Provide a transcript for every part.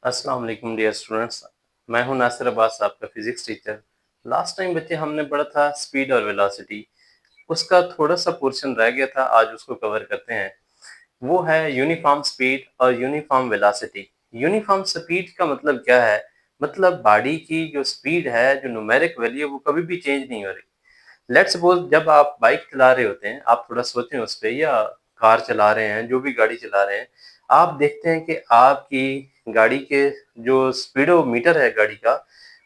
अस्सलाम वालेकुम dear students. मैं हूं नासिर अब्बास, आपका फिजिक्स टीचर। लास्ट टाइम बच्चे हमने पढ़ा था स्पीड और वेलोसिटी। उसका थोड़ा सा पोर्शन रह गया था, आज उसको कवर करते हैं। वो है यूनिफॉर्म स्पीड और यूनिफॉर्म वेलोसिटी। यूनिफॉर्म स्पीड का मतलब क्या है? मतलब बॉडी की जो स्पीड है, जो न्यूमेरिक वैल्यू है, वो कभी भी चेंज नहीं हो रही। लेट्स सपोज जब आप बाइक चला रहे होते हैं, आप थोड़ा सोचें उस पे, या कार चला रहे हैं, जो भी गाड़ी चला रहे हैं, आप देखते हैं कि आपकी गाड़ी के जो स्पीडोमीटर है गाड़ी का,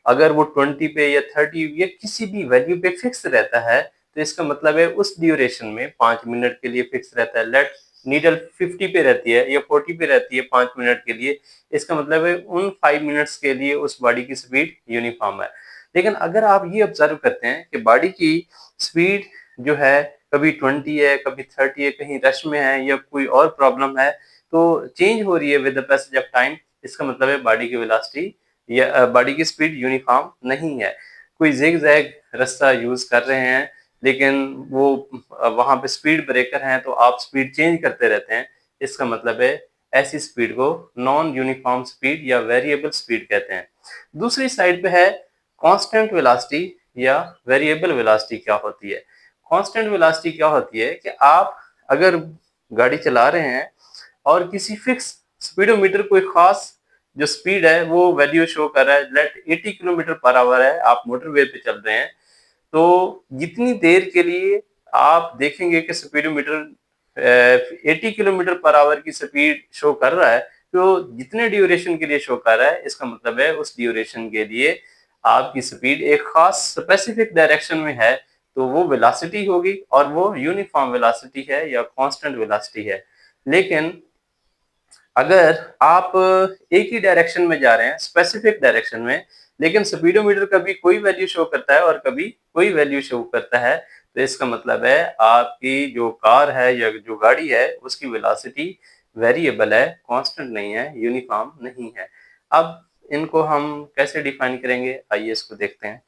अगर वो 20 पे या 30 या किसी भी वैल्यू पे फिक्स रहता है, तो इसका मतलब है उस ड्यूरेशन में 5 मिनट के लिए फिक्स रहता है। लेट नीडल 50 पे रहती है या 40 पे रहती है 5 मिनट के लिए, इसका मतलब है उन 5 मिनट्स के लिए उस बॉडी की स्पीड यूनिफॉर्म है। लेकिन अगर आप ये ऑब्जर्व करते हैं कि बॉडी की स्पीड जो है, कभी 20 है, कभी 30 है, कहीं रश में है या कोई और प्रॉब्लम है, तो चेंज हो रही है with the passage of time, इसका मतलब है बॉडी की वेलोसिटी या बॉडी की स्पीड यूनिफॉर्म नहीं है। कोई जिग जैग रास्ता यूज कर रहे हैं, लेकिन वो वहां पे स्पीड ब्रेकर हैं, तो आप स्पीड चेंज करते रहते हैं, इसका मतलब है ऐसी स्पीड को नॉन यूनिफॉर्म स्पीड या वेरिएबल स्पीड कहते हैं। दूसरी साइड पे है कांस्टेंट वेलोसिटी या वेरिएबल वेलोसिटी। क्या होती है कांस्टेंट वेलोसिटी? क्या होती है कि आप अगर गाड़ी चला रहे हैं और किसी फिक्स स्पीडोमीटर कोई खास जो स्पीड है वो वैल्यू शो कर रहा है, लेट 80 किलोमीटर पर आवर है, आप मोटरवे पे चल रहे हैं, तो जितनी देर के लिए आप देखेंगे कि स्पीडोमीटर 80 किलोमीटर पर आवर की स्पीड शो कर रहा है, तो जितने ड्यूरेशन के लिए शो कर रहा है, इसका मतलब है उस ड्यूरेशन के लिए आपकी स्पीड एक खास स्पेसिफिक डायरेक्शन में है, तो वो वेलोसिटी होगी और वो यूनिफॉर्म वेलोसिटी है या कांस्टेंट वेलोसिटी है। लेकिन अगर आप एक ही डायरेक्शन में जा रहे हैं, स्पेसिफिक डायरेक्शन में, लेकिन स्पीडोमीटर कभी कोई वैल्यू शो करता है और कभी कोई वैल्यू शो करता है, तो इसका मतलब है आपकी जो कार है या जो गाड़ी है उसकी वेलोसिटी वेरिएबल है, कांस्टेंट नहीं है, यूनिफॉर्म नहीं है। अब इनको हम कैसे डिफाइन करेंगे, आइए इसको देखते हैं।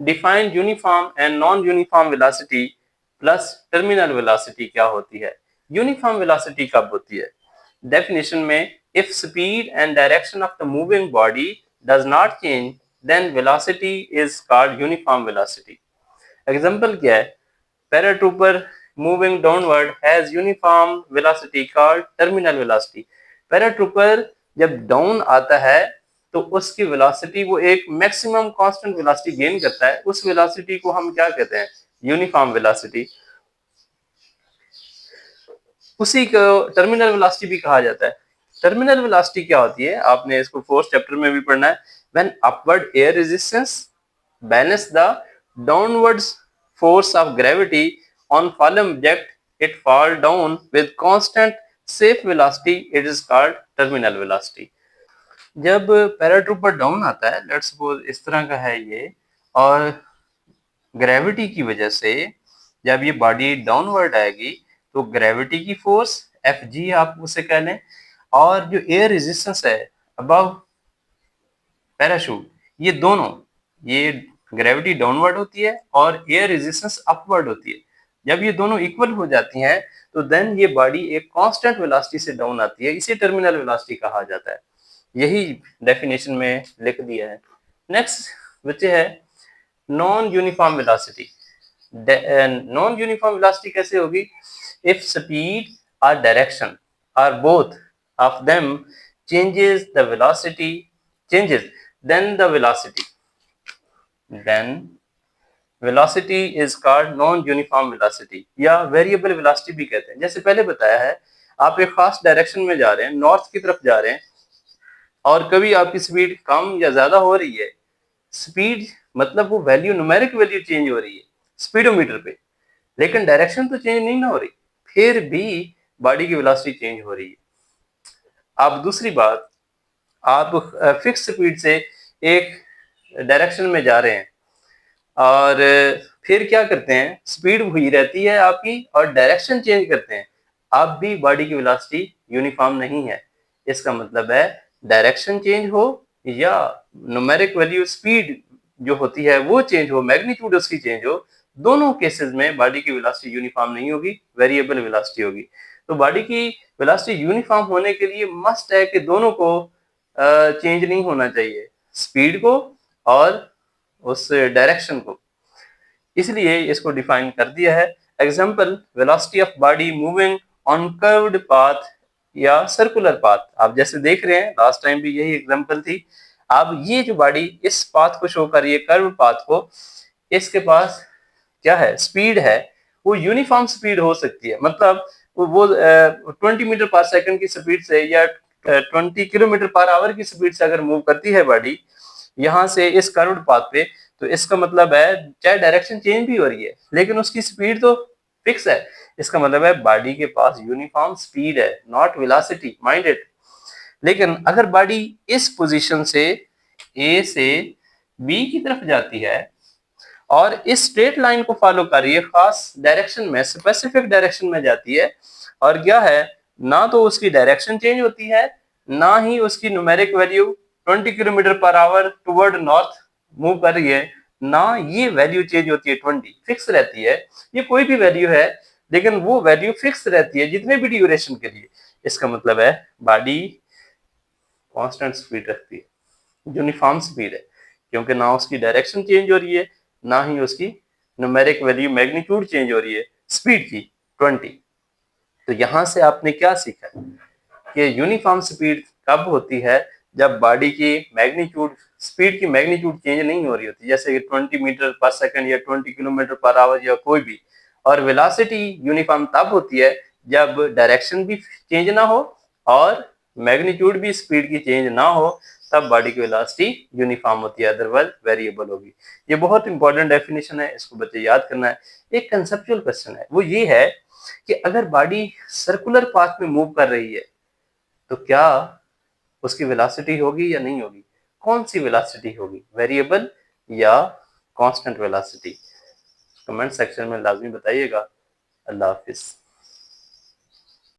Define uniform and non uniform velocity plus terminal velocity क्या होती है? यूनिफॉर्म वेलोसिटी कब होती है? डेफिनेशन में, if speed and direction of the moving body does not change, then velocity is called uniform velocity. Example क्या है? Paratrooper moving downward has uniform velocity called terminal velocity. Paratrooper जब down आता है, तो उसकी वेलोसिटी, वो एक मैक्सिमम कांस्टेंट वेलोसिटी गेन करता है, उस वेलोसिटी को हम क्या कहते हैं? Uniform velocity. उसी को टर्मिनल वेलोसिटी भी कहा जाता है। टर्मिनल वेलोसिटी क्या होती है? आपने इसको फोर्थ चैप्टर में भी पढ़ना है। When upward air resistance balance the downwards force of gravity on fallen object, it fall down with constant safe velocity, it is called terminal velocity। जब पैराट्रूपर डाउन आता है, लेट्स सपोज इस तरह का है ये, और ग्रेविटी की वजह से जब ये बॉडी डाउनवर्ड आएगी, तो ग्रेविटी की फोर्स एफ जी आप उसे कह लें, और जो एयर रेजिस्टेंस है अबव पैराशूट, ये दोनों, ये ग्रेविटी डाउनवर्ड होती है और एयर रेजिस्टेंस अपवर्ड होती है। जब ये दोनों इक्वल हो जाती हैं, तो देन ये बॉडी एक कांस्टेंट वेलोसिटी से डाउन आती है, इसे टर्मिनल वेलोसिटी कहा जाता है। यही डेफिनेशन में लिख दिया है। नेक्स्ट बच्चे है non uniform velocity. Non uniform velocity कैसे होगी? इफ स्पीड और direction are both of them changes the velocity changes, then the velocity is called non uniform velocity या variable velocity भी कहते हैं। जैसे पहले बताया है, आप एक खास डायरेक्शन में जा रहे हैं, नॉर्थ की तरफ जा रहे हैं, और कभी आपकी स्पीड कम या ज्यादा हो रही है। स्पीड मतलब वो वैल्यू, न्यूमेरिक वैल्यू चेंज हो रही है स्पीडोमीटर पे, लेकिन डायरेक्शन तो चेंज नहीं ना हो रही, फिर भी बॉडी की वेलोसिटी चेंज हो रही है। अब दूसरी बात, आप फिक्स स्पीड से एक डायरेक्शन में जा रहे हैं, और फिर क्या करते हैं, स्पीड हुई रहती है आपकी और डायरेक्शन चेंज करते हैं, आप भी बॉडी की वेलोसिटी यूनिफॉर्म नहीं है। इसका मतलब है डायरेक्शन चेंज हो या न्यूमेरिक वैल्यू स्पीड जो होती है वो चेंज हो, मैग्नीट्यूड उसकी चेंज हो, दोनों केसेस में बॉडी की वेलोसिटी यूनिफॉर्म नहीं होगी, वेरिएबल वेलोसिटी होगी। तो बॉडी की वेलोसिटी यूनिफॉर्म होने के लिए मस्ट है कि दोनों को चेंज नहीं होना चाहिए, स्पीड को और उस डायरेक्शन को। इसलिए इसको डिफाइन कर दिया है। Example, velocity of body moving on curved path या सर्कुलर पाथ। आप जैसे देख रहे हैं, लास्ट टाइम भी यही एग्जाम्पल थी। अब ये जो बॉडी इस पाथ को शो कर रही है, कर्व पाथ को, इसके पास क्या है, स्पीड है, वो यूनिफॉर्म स्पीड हो सकती है। मतलब वो 20 मीटर पर सेकंड की स्पीड से या 20 किलोमीटर पर आवर की स्पीड से अगर मूव करती है बॉडी यहाँ से इस कर्व्ड पाथ पे, तो इसका मतलब है चाहे डायरेक्शन चेंज भी हो रही है लेकिन उसकी स्पीड तो फिक्स है। इसका मतलब है बॉडी के पास यूनिफॉर्म स्पीड है, नॉट वेलोसिटी, माइंड इट। लेकिन अगर बॉडी इस पोजीशन से ए से बी की तरफ जाती है और इस स्ट्रेट लाइन को फॉलो कर रही है, खास डायरेक्शन में, स्पेसिफिक डायरेक्शन में जाती है, और क्या है, ना तो उसकी डायरेक्शन चेंज होती है, ना ही उसकी numeric value 20 kilometre per hour toward north move कर रही है, ना ये वैल्यू चेंज होती है, 20 फिक्स रहती है। ये कोई भी वैल्यू है लेकिन वो वैल्यू फिक्स रहती है जितने भी ड्यूरेशन के लिए। इसका मतलब है बॉडी कांस्टेंट स्पीड रखती है, यूनिफॉर्म स्पीड है, क्योंकि ना उसकी डायरेक्शन चेंज हो रही है, ना ही उसकी न्यूमेरिक वैल्यू मैग्नीट्यूड चेंज हो रही है स्पीड की, 20। तो यहां से आपने क्या सीखा कि यूनिफॉर्म स्पीड कब होती है, जब बॉडी की मैग्नीट्यूड, स्पीड की मैग्नीट्यूड चेंज नहीं हो रही होती, जैसे कि 20 मीटर पर सेकंड या 20 किलोमीटर पर आवर या कोई भी। और वेलोसिटी यूनिफॉर्म तब होती है जब डायरेक्शन भी चेंज ना हो और मैग्नीट्यूड भी स्पीड की चेंज ना हो, तब बॉडी की वेलोसिटी यूनिफॉर्म होती है, अदरवाइज वेरिएबल होगी। ये बहुत इंपॉर्टेंट डेफिनेशन है, इसको बच्चे याद करना है। एक कंसेप्चुअल क्वेश्चन है, वो ये है कि अगर बॉडी सर्कुलर पाथ में मूव कर रही है तो क्या उसकी वेलोसिटी होगी या नहीं होगी? कौन सी वेलोसिटी होगी, वेरिएबल या कांस्टेंट वेलोसिटी? कमेंट सेक्शन में लाजमी बताइएगा। अल्लाह हाफिज।